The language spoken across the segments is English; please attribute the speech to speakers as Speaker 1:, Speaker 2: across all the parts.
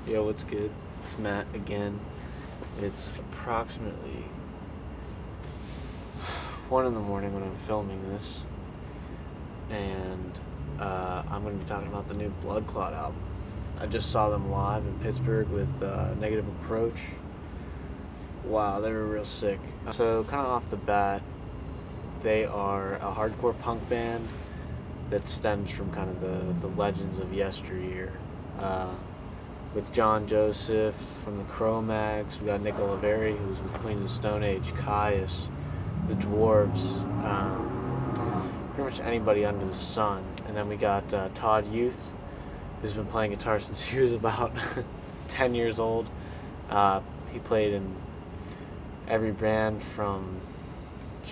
Speaker 1: Yo, what's good? It's Matt again. It's approximately 1 in the morning when I'm filming this, and I'm going to be talking about the new Bloodclot album. I just saw them live in Pittsburgh with Negative Approach. Wow, they were real sick. So kind of off the bat, they are a hardcore punk band that stems from kind of the legends of yesteryear. With John Joseph from the Cro-Mags, we got Nick Oliveri, who's with Queens of Stone Age, Caius, the Dwarves, pretty much anybody under the sun. And then we got Todd Youth, who's been playing guitar since he was about 10 years old. He played in every band from,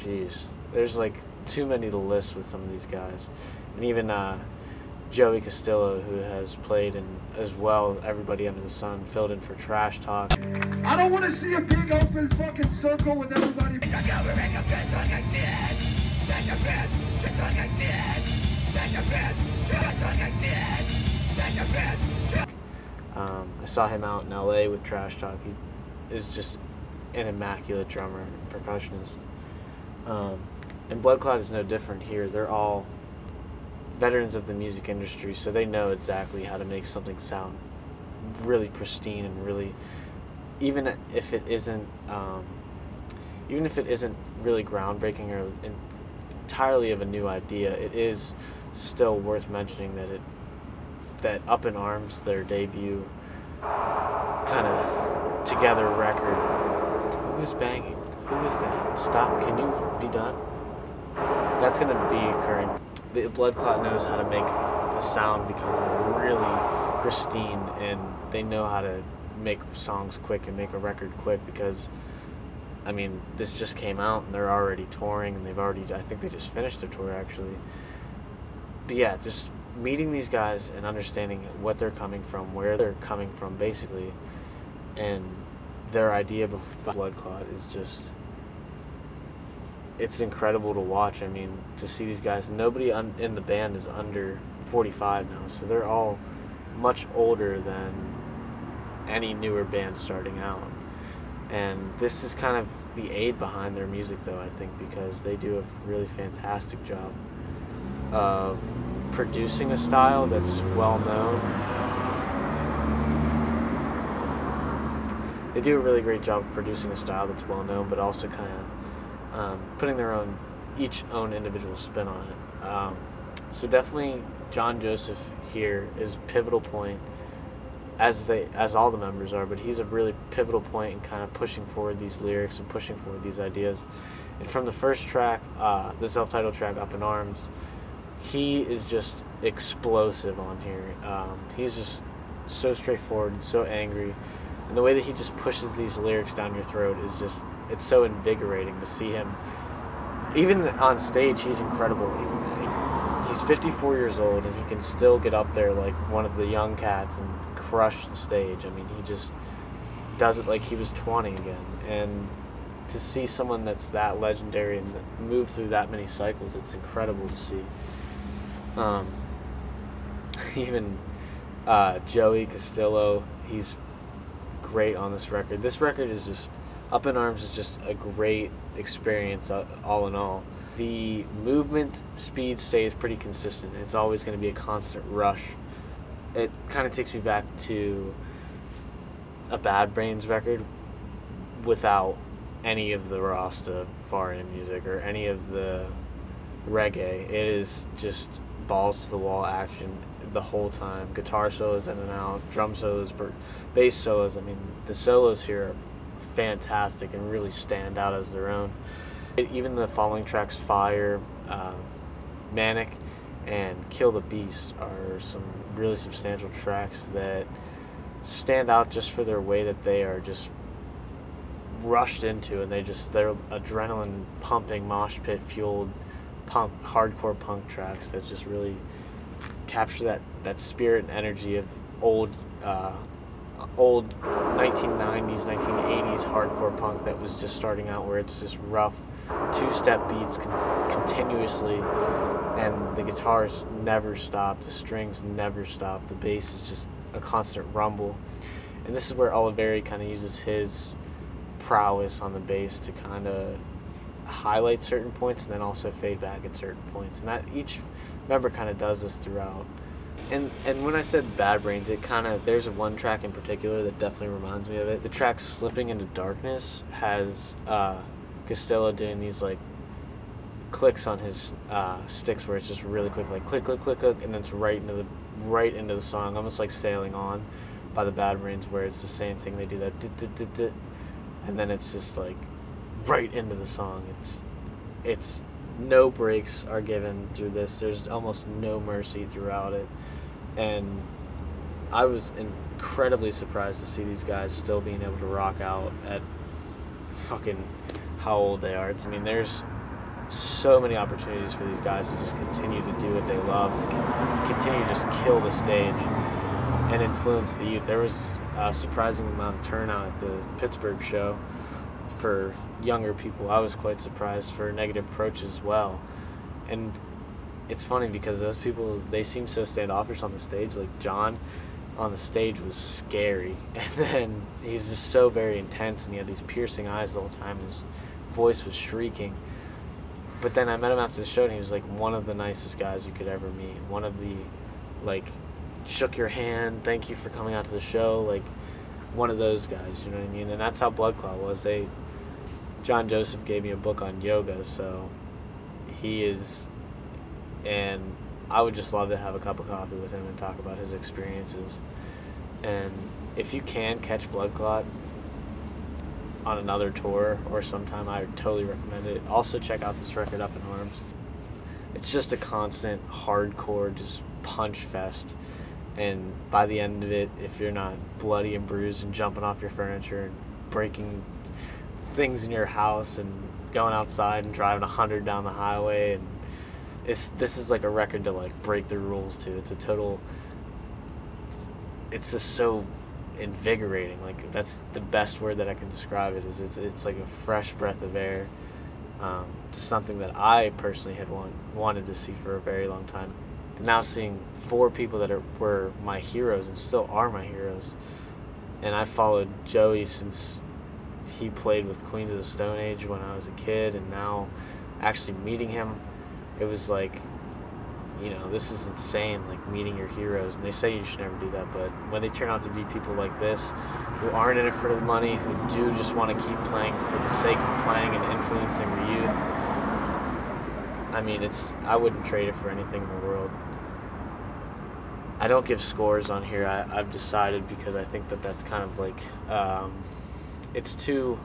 Speaker 1: there's like too many to list with some of these guys. And even Joey Castillo, who has played in as well everybody under the sun, filled in for Trash Talk.
Speaker 2: I don't want to see a big open fucking circle with everybody.
Speaker 1: I saw him out in LA with Trash Talk. He is just an immaculate drummer and percussionist. And Bloodclot is no different here. They're all veterans of the music industry, so they know exactly how to make something sound really pristine and really, even if it isn't really groundbreaking or entirely of a new idea, it is still worth mentioning that Up in Arms, their debut kind of together record. Who is banging? Who is that? Stop! Can you be done? That's gonna be occurring. Bloodclot knows how to make the sound become really pristine, and they know how to make songs quick and make a record quick, because I mean, this just came out and they're already touring, and I think they just finished their tour actually. But yeah, just meeting these guys and understanding what they're coming from, where they're coming from basically, and their idea of Bloodclot is just, it's incredible to watch. I mean, to see these guys, nobody in the band is under 45 now, so they're all much older than any newer band starting out. And this is kind of the aid behind their music, though, I think, because they do a really fantastic job of producing a style that's well known. They do a really great job of producing a style that's well known, but also kind of putting their each own individual spin on it. So definitely John Joseph here is a pivotal point, as all the members are, but he's a really pivotal point in kind of pushing forward these lyrics and pushing forward these ideas. And from the first track, the self-titled track, Up in Arms, he is just explosive on here. He's just so straightforward and so angry, and the way that he just pushes these lyrics down your throat is just, it's so invigorating to see him. Even on stage, he's incredible. He's 54 years old, and he can still get up there like one of the young cats and crush the stage. I mean, he just does it like he was 20 again. And to see someone that's that legendary and move through that many cycles, it's incredible to see. Even Joey Castillo, he's great on this record. This record is just, Up in Arms is just a great experience all in all. The movement speed stays pretty consistent. It's always going to be a constant rush. It kind of takes me back to a Bad Brains record without any of the Rastafarian music or any of the reggae. It is just balls to the wall action the whole time. Guitar solos in and out, drum solos, bass solos. I mean, the solos here are fantastic and really stand out as their own. Even the following tracks, Fire, Manic, and Kill the Beast, are some really substantial tracks that stand out just for their way that they are just rushed into, and they're adrenaline pumping, mosh pit fueled punk, hardcore punk tracks that just really capture that spirit and energy of old 1990s, 1980s hardcore punk that was just starting out, where it's just rough two-step beats continuously, and the guitars never stop, the strings never stop, the bass is just a constant rumble. And this is where Oliveri kind of uses his prowess on the bass to kind of highlight certain points and then also fade back at certain points. And that each member kind of does this throughout. And when I said Bad Brains, it kind of, there's one track in particular that definitely reminds me of it. The track Slipping Into Darkness has Costello doing these like clicks on his sticks where it's just really quick, like click, click, click, click, and then it's right into the song, almost like Sailing On by the Bad Brains, where it's the same thing. They do that dit, dit, dit, dit, and then it's just like right into the song. It's no breaks are given through this. There's almost no mercy throughout it. And I was incredibly surprised to see these guys still being able to rock out at fucking how old they are. I mean, there's so many opportunities for these guys to just continue to do what they love, to continue to just kill the stage and influence the youth. There was a surprising amount of turnout at the Pittsburgh show for younger people. I was quite surprised for Negative Approach as well. And it's funny because those people, they seem so standoffish on the stage. Like John on the stage was scary, and then he's just so very intense, and he had these piercing eyes the whole time. His voice was shrieking. But then I met him after the show, and he was like one of the nicest guys you could ever meet. One of the, like, shook your hand, thank you for coming out to the show, like one of those guys, you know what I mean? And that's how Bloodclot was. John Joseph gave me a book on yoga, so he is. And I would just love to have a cup of coffee with him and talk about his experiences. And if you can catch Bloodclot on another tour or sometime, I would totally recommend it. Also check out this record, Up in Arms. It's just a constant hardcore just punch fest. And by the end of it, if you're not bloody and bruised and jumping off your furniture and breaking things in your house and going outside and driving 100 down the highway, and this is like a record to like break the rules to. It's just so invigorating. Like, that's the best word that I can describe it. It's like a fresh breath of air to something that I personally had wanted to see for a very long time. And now seeing 4 people that were my heroes and still are my heroes. And I followed Joey since he played with Queens of the Stone Age when I was a kid, and now actually meeting him, it was like, you know, this is insane, like meeting your heroes. And they say you should never do that, but when they turn out to be people like this, who aren't in it for the money, who do just want to keep playing for the sake of playing and influencing the youth, I mean, I wouldn't trade it for anything in the world. I don't give scores on here. I've decided, because I think that that's kind of like, it's too,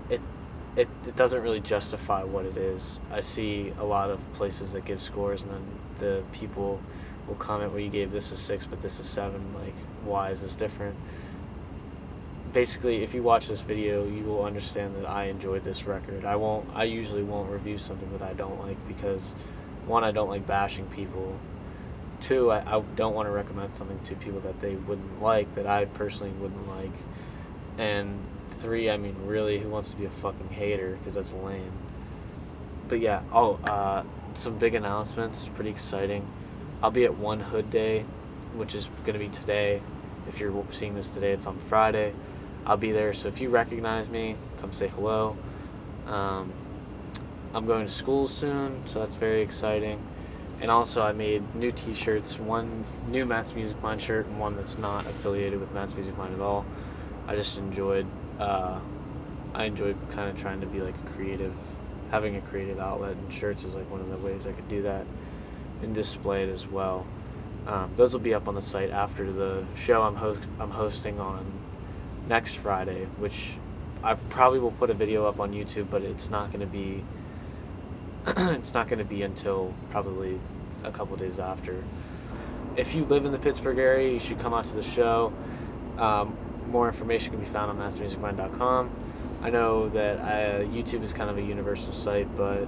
Speaker 1: it doesn't really justify what it is. I see a lot of places that give scores, and then the people will comment, well, you gave this a 6 but this a 7, like, why is this different? Basically, if you watch this video, you will understand that I enjoyed this record. I usually won't review something that I don't like, because 1, I don't like bashing people. 2, I don't want to recommend something to people that they wouldn't like, that I personally wouldn't like. And 3, I mean, really, who wants to be a fucking hater? Because that's lame. But yeah, some big announcements, pretty exciting. I'll be at One Hood Day, which is going to be today. If you're seeing this today, it's on Friday. I'll be there, so if you recognize me, come say hello. I'm going to school soon, so that's very exciting. And also, I made new t-shirts, one new Matt's Music Mind shirt and one that's not affiliated with Matt's Music Mind at all. I just enjoyed, kind of trying to be like a creative, having a creative outlet, and shirts is like one of the ways I could do that and display it as well. Those will be up on the site after the show I'm hosting on next Friday, which I probably will put a video up on YouTube, but it's not going to be it's not going to be until probably a couple days after. If you live in the Pittsburgh area, you should come out to the show. More information can be found on mastermusicmind.com. I know that YouTube is kind of a universal site, but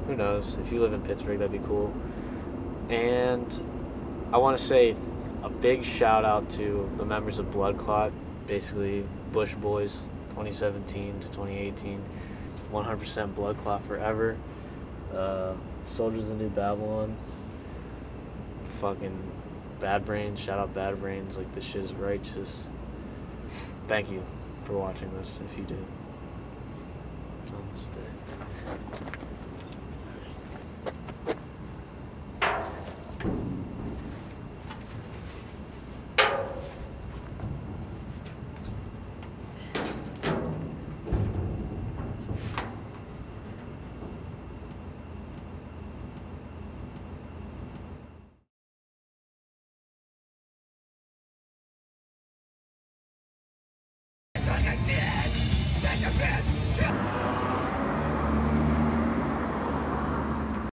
Speaker 1: who knows? If you live in Pittsburgh, that'd be cool. And I want to say a big shout out to the members of Bloodclot, basically Bush Boys, 2017 to 2018, 100% Bloodclot forever. Soldiers of New Babylon, fucking Bad Brains, shout out Bad Brains. Like, this shit is righteous. Thank you for watching this, if you did. Namaste.